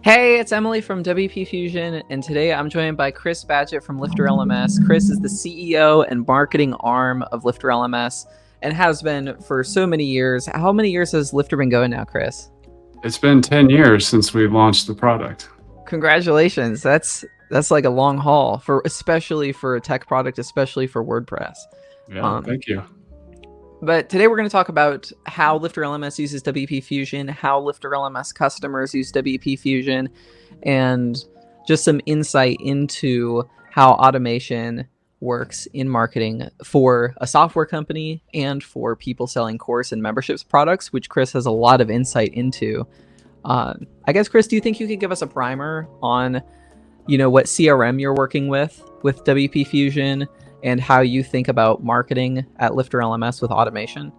Hey, it's Emily from WP Fusion, and today I'm joined by Chris Badgett from LifterLMS. Chris is the CEO and marketing arm of LifterLMS and has been for so many years. How many years has Lifter been going now, Chris? It's been 10 years since we launched the product. Congratulations. That's like a long haul for especially for a tech product, especially for WordPress. Yeah, Um, thank you. But today we're going to talk about how LifterLMS uses WP Fusion, how LifterLMS customers use WP Fusion, and just some insight into how automation works in marketing for a software company and for people selling course and memberships products, which Chris has a lot of insight into. I guess, Chris, do you think you could give us a primer on, what CRM you're working with WP Fusion and how you think about marketing at LifterLMS with automation?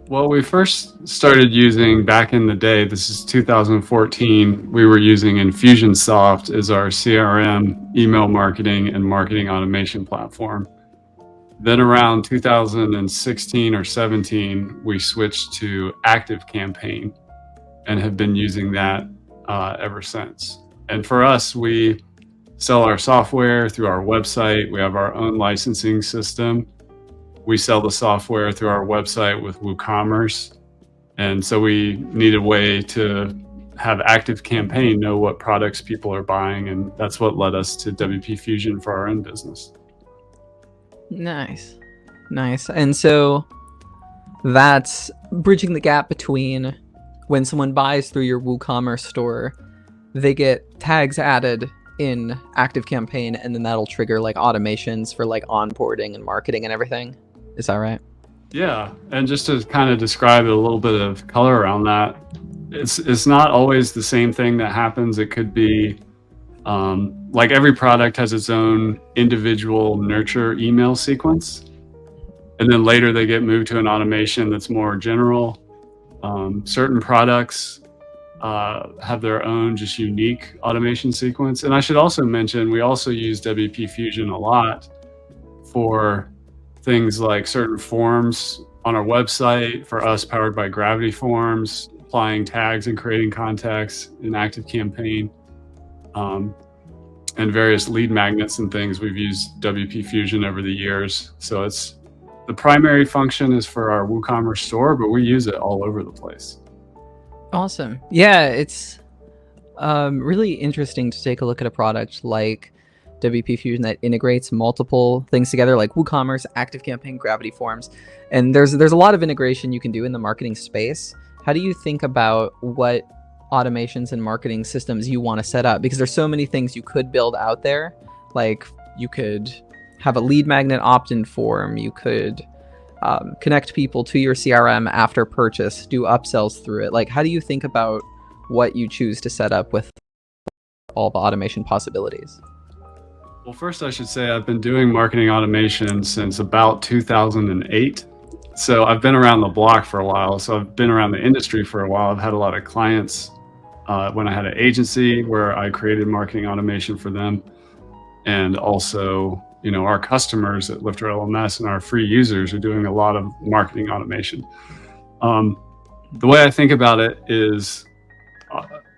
Well, we first started using back in the day, this is 2014, we were using Infusionsoft as our CRM, email marketing, and marketing automation platform. Then around 2016 or 17, we switched to ActiveCampaign and have been using that ever since. And for us, we sell our software through our website. We have our own licensing system. We sell the software through our website with WooCommerce. And so we need a way to have ActiveCampaign know what products people are buying. And that's what led us to WP Fusion for our own business. Nice. Nice. And so that's bridging the gap between when someone buys through your WooCommerce store, they get tags added in ActiveCampaign, and then that'll trigger like automations for like onboarding and marketing and everything. Is that right? Yeah, and just to kind of describe it, a little bit of color around that, it's not always the same thing that happens. It could be like every product has its own individual nurture email sequence, and then later they get moved to an automation that's more general. Certain products have their own just unique automation sequence. And I should also mention, we also use WP Fusion a lot for things like certain forms on our website, for us powered by Gravity Forms, applying tags and creating contacts in ActiveCampaign, and various lead magnets and things. We've used WP Fusion over the years. So it's the primary function is for our WooCommerce store, but we use it all over the place. Awesome. Yeah, it's really interesting to take a look at a product like WP Fusion that integrates multiple things together, like WooCommerce, ActiveCampaign, Gravity Forms, and there's a lot of integration you can do in the marketing space. How do you think about what automations and marketing systems you want to set up? Because there's so many things you could build out there. Like you could have a lead magnet opt-in form. You could connect people to your CRM after purchase, do upsells through it. Like, how do you think about what you choose to set up with all the automation possibilities? Well, first I should say I've been doing marketing automation since about 2008. So I've been around the block for a while. So I've been around the industry for a while. I've had a lot of clients when I had an agency where I created marketing automation for them. And also, our customers at LifterLMS and our free users are doing a lot of marketing automation. The way I think about it is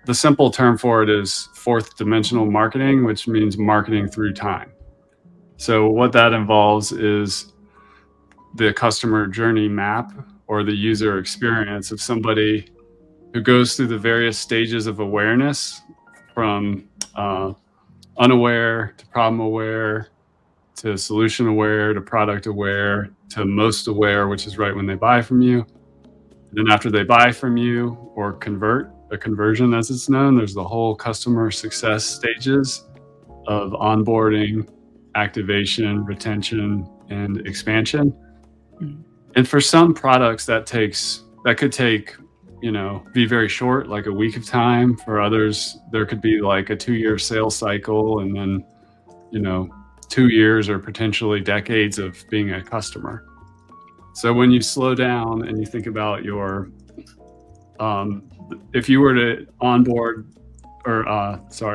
the simple term for it is fourth dimensional marketing, which means marketing through time. So what that involves is the customer journey map or the user experience of somebody who goes through the various stages of awareness from unaware to problem aware to solution aware to product aware to most aware, which is right when they buy from you. And then after they buy from you or convert, a conversion as it's known, there's the whole customer success stages of onboarding, activation, retention, and expansion. Mm-hmm. And for some products that could take, be very short, like a week of time. For others, there could be like a 2-year sales cycle and then, 2 years or potentially decades of being a customer. So when you slow down and you think about your, if you were to onboard or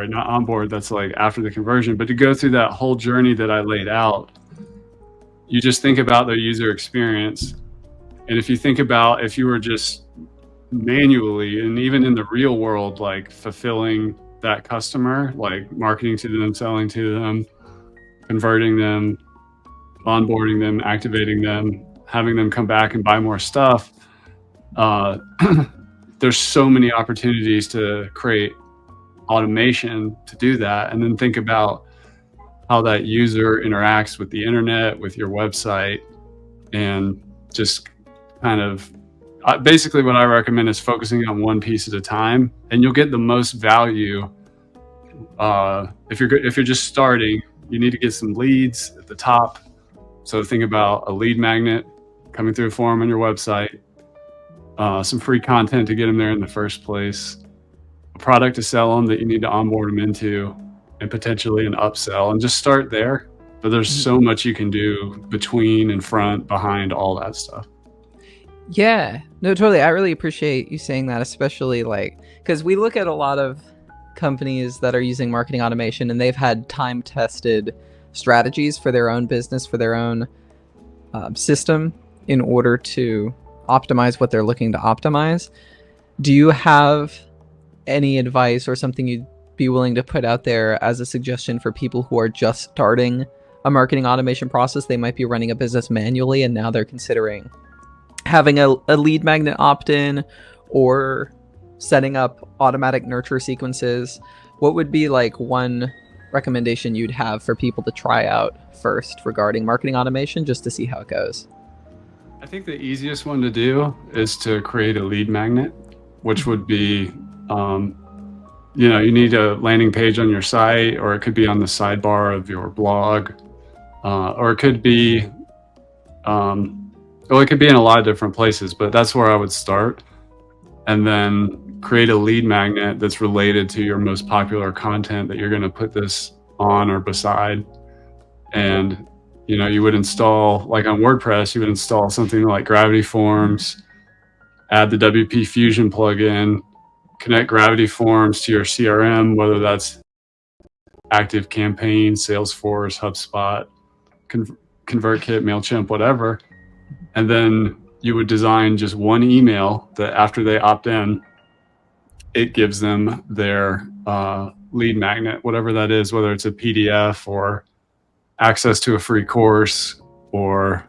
not onboard, that's like after the conversion, but to go through that whole journey that I laid out, you just think about the user experience. And if you think about if you were just manually, and even in the real world, like fulfilling that customer, like marketing to them, selling to them, converting them, onboarding them, activating them, having them come back and buy more stuff. There's so many opportunities to create automation to do that. And then think about how that user interacts with the internet, with your website, and just kind of basically what I recommend is focusing on one piece at a time, and you'll get the most value. If you're just starting, you need to get some leads at the top. So think about a lead magnet coming through a form on your website, some free content to get them there in the first place, a product to sell them that you need to onboard them into, and potentially an upsell, and just start there. But there's so much you can do between and front, behind, all that stuff. Yeah, no, totally. I really appreciate you saying that, especially like, because we look at a lot of companies that are using marketing automation and they've had time-tested strategies for their own business, for their own system in order to optimize what they're looking to optimize. Do you have any advice or something you'd be willing to put out there as a suggestion for people who are just starting a marketing automation process? They might be running a business manually and now they're considering having a lead magnet opt-in or setting up automatic nurture sequences. What would be like one recommendation you'd have for people to try out first regarding marketing automation, just to see how it goes? I think the easiest one to do is to create a lead magnet, which would be, you need a landing page on your site, or it could be on the sidebar of your blog, or it could be, it could be in a lot of different places, but that's where I would start. And then create a lead magnet that's related to your most popular content that you're going to put this on or beside. And, you would install, like on WordPress, you would install something like Gravity Forms, add the WP Fusion plugin, connect Gravity Forms to your CRM, whether that's ActiveCampaign, Salesforce, HubSpot, ConvertKit, MailChimp, whatever. And then you would design just one email that after they opt in, it gives them their lead magnet, whatever that is, whether it's a PDF or access to a free course or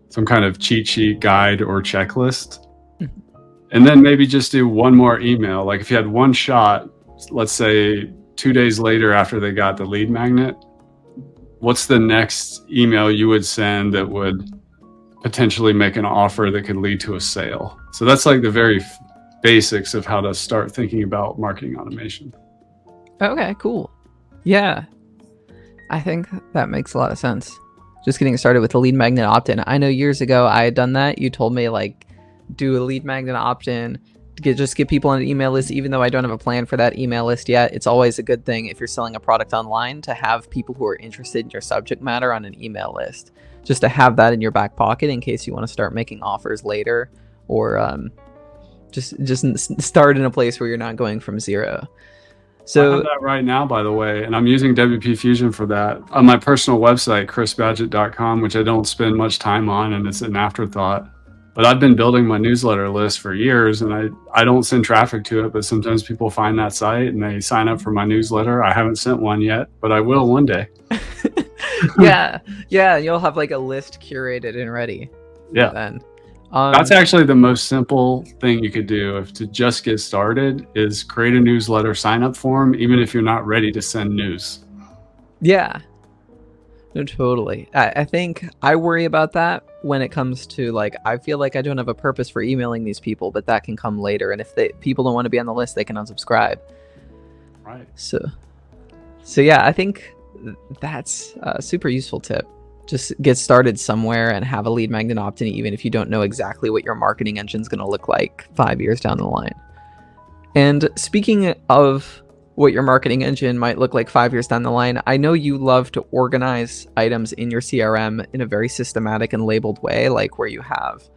some kind of cheat sheet, guide, or checklist. And then maybe just do one more email. Like if you had one shot, let's say 2 days later after they got the lead magnet, what's the next email you would send that would potentially make an offer that could lead to a sale? So that's like the very basics of how to start thinking about marketing automation. Okay, cool. Yeah, I think that makes a lot of sense. Just getting started with the lead magnet opt-in. I know years ago I had done that. You told me like do a lead magnet opt-in, just get people on an email list. Even though I don't have a plan for that email list yet, it's always a good thing if you're selling a product online to have people who are interested in your subject matter on an email list, just to have that in your back pocket in case you want to start making offers later, or just start in a place where you're not going from zero. So I have that right now, by the way, and I'm using WP Fusion for that on my personal website, chrisbadgett.com, which I don't spend much time on, and it's an afterthought. But I've been building my newsletter list for years, and I don't send traffic to it, but sometimes people find that site and they sign up for my newsletter. I haven't sent one yet, but I will one day. yeah, you'll have like a list curated and ready. Yeah. Then. That's actually the most simple thing you could do if to just get started is create a newsletter sign up form, even if you're not ready to send news. Yeah, no, totally. I think I worry about that when it comes to like, I feel like I don't have a purpose for emailing these people, but that can come later. And if people don't want to be on the list, they can unsubscribe. Right. So yeah, I think that's a super useful tip. Just get started somewhere and have a lead magnet opt-in, even if you don't know exactly what your marketing engine is going to look like 5 years down the line. And speaking of what your marketing engine might look like 5 years down the line, I know you love to organize items in your CRM in a very systematic and labeled way, like where you have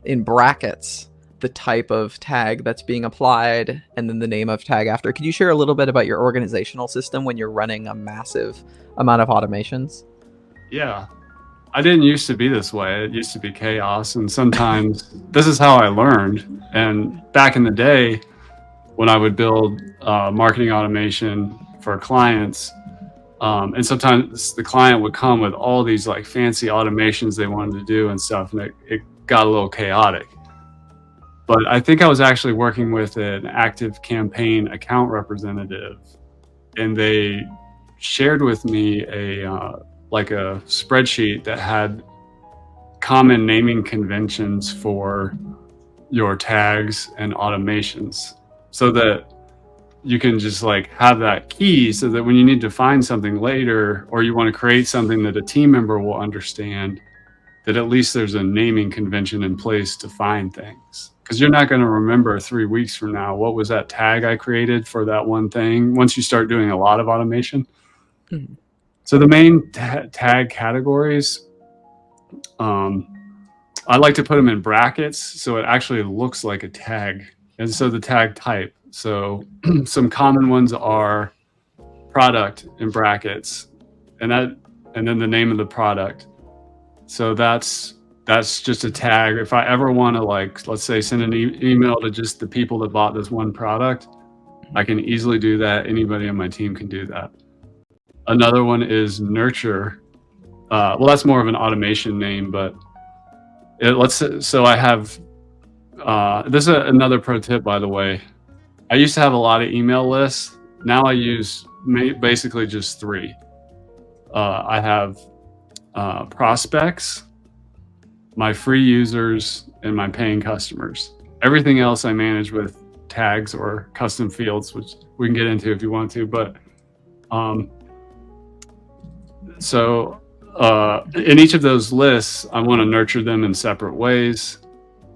in brackets the type of tag that's being applied and then the name of tag after. Could you share a little bit about your organizational system when you're running a massive amount of automations? Yeah, I didn't used to be this way. It used to be chaos. And sometimes this is how I learned. And back in the day, when I would build marketing automation for clients, and sometimes the client would come with all these like fancy automations they wanted to do and stuff, and it got a little chaotic. But I think I was actually working with an active campaign account representative, and they shared with me like a spreadsheet that had common naming conventions for your tags and automations, so that you can just like have that key, so that when you need to find something later, or you want to create something that a team member will understand, that at least there's a naming convention in place to find things. Because you're not going to remember 3 weeks from now, what was that tag I created for that one thing, once you start doing a lot of automation. Mm-hmm. So the main tag categories, I like to put them in brackets so it actually looks like a tag. And so the tag type. So some common ones are product in brackets, and then the name of the product. So that's just a tag. If I ever want to, like, let's say, send an email to just the people that bought this one product, I can easily do that. Anybody on my team can do that. Another one is nurture. Well, that's more of an automation name, but so I have, this is another pro tip, by the way. I used to have a lot of email lists. Now I use basically just 3. I have prospects, my free users, and my paying customers. Everything else I manage with tags or custom fields, which we can get into if you want to. But so in each of those lists, I want to nurture them in separate ways.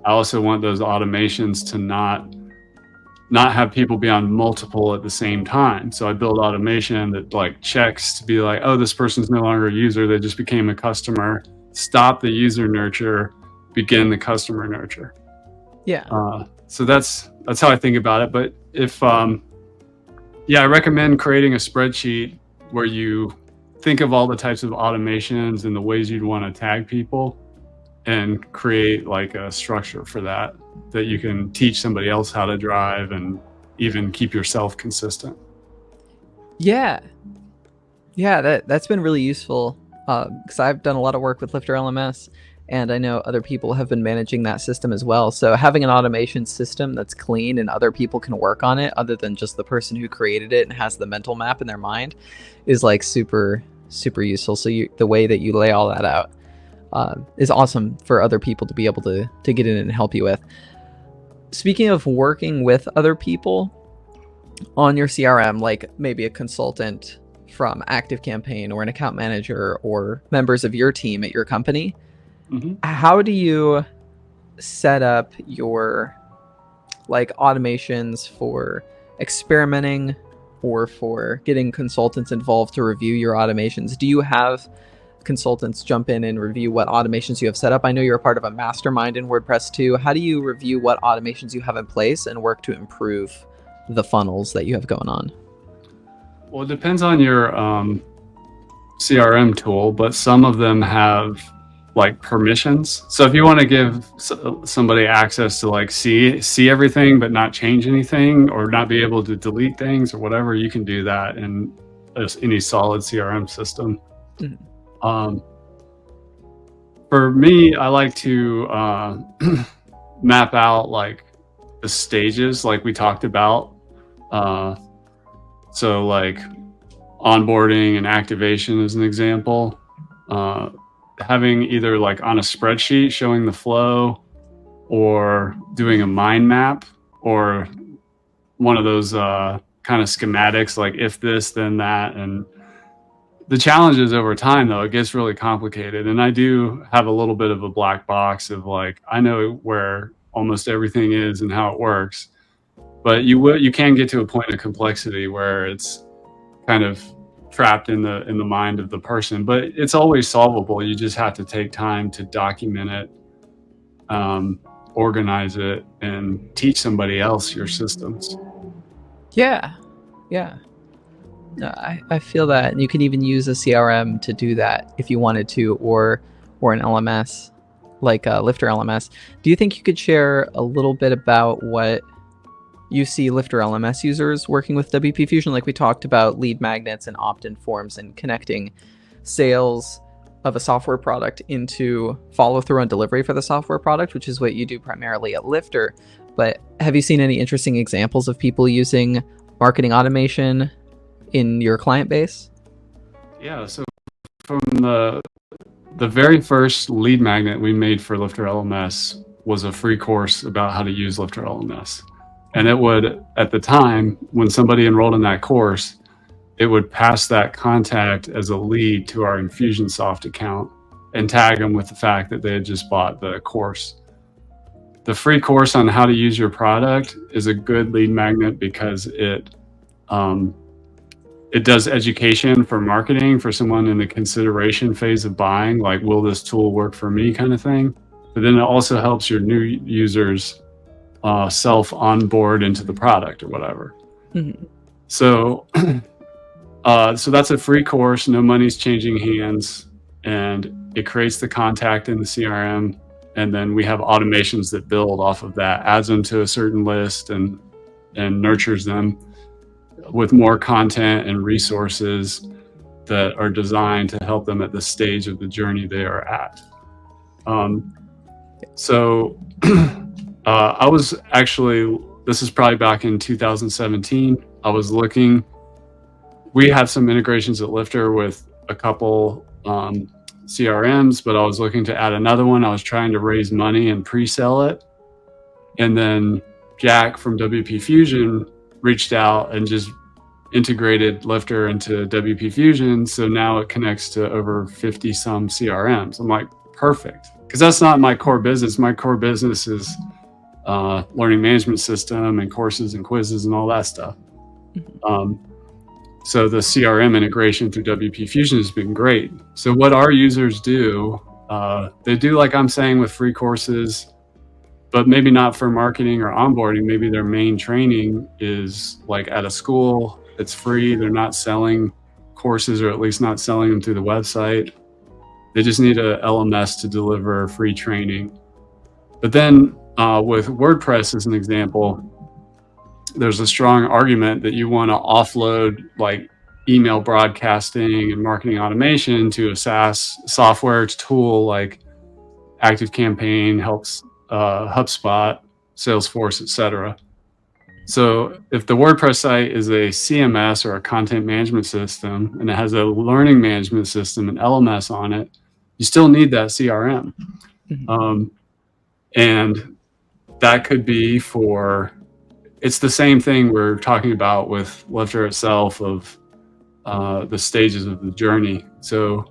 I also want those automations to not have people be on multiple at the same time. So I build automation that like checks to be like, oh, this person's no longer a user, they just became a customer. Stop the user nurture, begin the customer nurture. Yeah. So that's how I think about it. But if I recommend creating a spreadsheet where you think of all the types of automations and the ways you'd want to tag people, and create like a structure for that you can teach somebody else how to drive, and even keep yourself consistent. Yeah, that's been really useful, because I've done a lot of work with LifterLMS, and I know other people have been managing that system as well. So having an automation system that's clean and other people can work on it, other than just the person who created it and has the mental map in their mind, is like super useful. So the way that you lay all that out is awesome for other people to be able to get in and help you with. Speaking of working with other people on your CRM, like maybe a consultant from ActiveCampaign or an account manager or members of your team at your company, how do you set up your like automations for experimenting or for getting consultants involved to review your automations? Do you have consultants jump in and review what automations you have set up? I know you're a part of a mastermind in WordPress too. How do you review what automations you have in place and work to improve the funnels that you have going on? Well, it depends on your CRM tool, but some of them have like permissions. So if you want to give somebody access to like see everything but not change anything, or not be able to delete things or whatever, you can do that in any solid CRM system. For me, I like to map out like the stages like we talked about. So like onboarding and activation is an example. Having either like on a spreadsheet showing the flow, or doing a mind map, or one of those kind of schematics, like if this, then that. And the challenge is over time, though, it gets really complicated. And I do have a little bit of a black box of like, I know where almost everything is and how it works, but you can get to a point of complexity where it's kind of trapped in the mind of the person, but it's always solvable. You just have to take time to document it, organize it, and teach somebody else your systems. Yeah. No, I feel that. And you can even use a CRM to do that if you wanted to, or or an LMS like LifterLMS. Do you think you could share a little bit about what you see LifterLMS users working with WP Fusion? Like we talked about lead magnets and opt-in forms and connecting sales of a software product into follow-through on delivery for the software product, which is what you do primarily at Lifter. But have you seen any interesting examples of people using marketing automation in your client base? Yeah, so from the very first lead magnet we made for LifterLMS was a free course about how to use LifterLMS. And it would, at the time, when somebody enrolled in that course, it would pass that contact as a lead to our Infusionsoft account and tag them with the fact that they had just bought the course. The free course on how to use your product is a good lead magnet because it does education for marketing for someone in the consideration phase of buying, like, will this tool work for me kind of thing. But then it also helps your new users self-onboard into the product or whatever. Mm-hmm. So that's a free course, no money's changing hands, and it creates the contact in the CRM. And then we have automations that build off of that, adds them to a certain list and nurtures them with more content and resources that are designed to help them at the stage of the journey they are at. I was actually, this is probably back in 2017, I was looking, we have some integrations at Lifter with a couple CRMs, but I was looking to add another one. I was trying to raise money and pre-sell it. And then Jack from WP Fusion reached out and just integrated Lifter into WP Fusion. So now it connects to over 50 some CRMs. I'm like, perfect. Because that's not my core business. My core business is learning management system and courses and quizzes and all that stuff. So the CRM integration through WP Fusion has been great. So what our users do, they do like I'm saying with free courses, but maybe not for marketing or onboarding. Maybe their main training is like at a school. It's free. They're not selling courses, or at least not selling them through the website. They just need a LMS to deliver free training. But then with WordPress as an example, there's a strong argument that you want to offload like email broadcasting and marketing automation to a SaaS software tool like ActiveCampaign, HubSpot, Salesforce, etc. So if the WordPress site is a CMS or a content management system and it has a learning management system and LMS on it, you still need that CRM. Mm-hmm. And that could be for, it's the same thing we're talking about with Lifter itself of the stages of the journey. So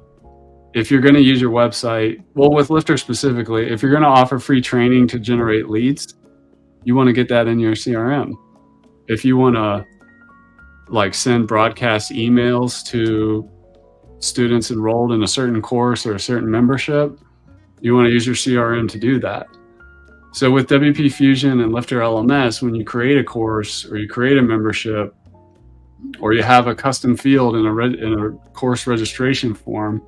if you're going to use your website, well, with Lifter specifically, if you're going to offer free training to generate leads, you want to get that in your CRM. If you want to like send broadcast emails to students enrolled in a certain course or a certain membership, you want to use your CRM to do that. So with WP Fusion and LifterLMS, when you create a course or you create a membership or you have a custom field in a course registration form,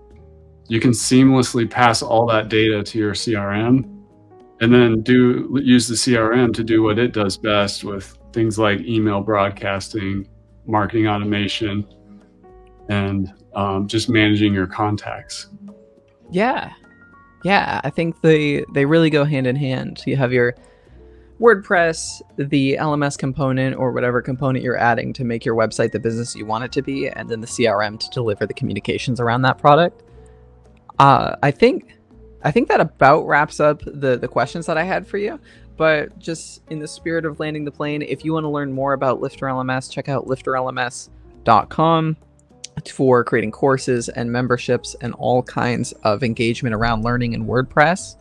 you can seamlessly pass all that data to your CRM and then use the CRM to do what it does best with things like email broadcasting, marketing automation, and just managing your contacts. Yeah, I think they really go hand in hand. You have your WordPress, the LMS component or whatever component you're adding to make your website the business you want it to be, and then the CRM to deliver the communications around that product. I think that about wraps up the questions that I had for you. But just in the spirit of landing the plane, if you want to learn more about LifterLMS, check out LifterLMS.com for creating courses and memberships and all kinds of engagement around learning in WordPress.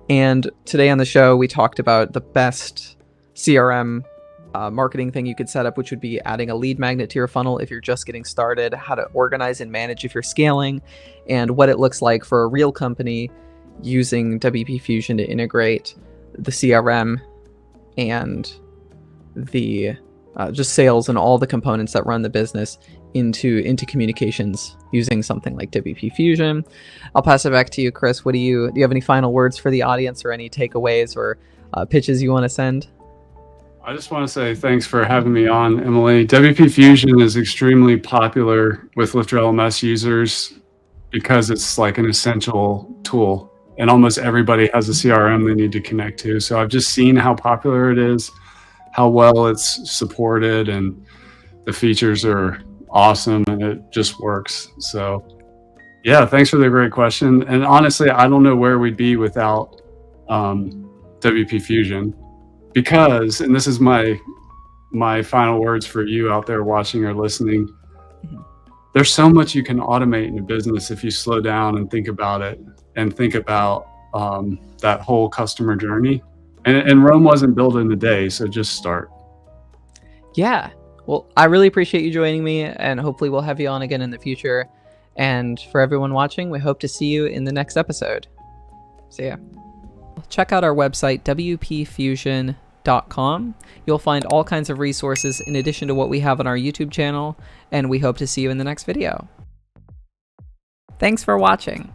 And today on the show, we talked about the best CRM marketing thing you could set up, which would be adding a lead magnet to your funnel if you're just getting started, how to organize and manage if you're scaling, and what it looks like for a real company using WP Fusion to integrate the CRM and the just sales and all the components that run the business into communications using something like WP Fusion. I'll pass it back to you, Chris. Do you have any final words for the audience, or any takeaways or pitches you want to send? I just want to say thanks for having me on, Emily. WP Fusion is extremely popular with LifterLMS users because it's like an essential tool, and almost everybody has a CRM they need to connect to. So I've just seen how popular it is, how well it's supported, and the features are awesome, and it just works. So yeah, thanks for the great question. And honestly, I don't know where we'd be without WP Fusion, because, and this is my final words for you out there watching or listening, there's so much you can automate in a business if you slow down and think about it, and think about that whole customer journey. And Rome wasn't built in a day, so just start. Yeah. Well, I really appreciate you joining me, and hopefully we'll have you on again in the future. And for everyone watching, we hope to see you in the next episode. See ya. Check out our website, wpfusion.com. You'll find all kinds of resources in addition to what we have on our YouTube channel, and we hope to see you in the next video. Thanks for watching.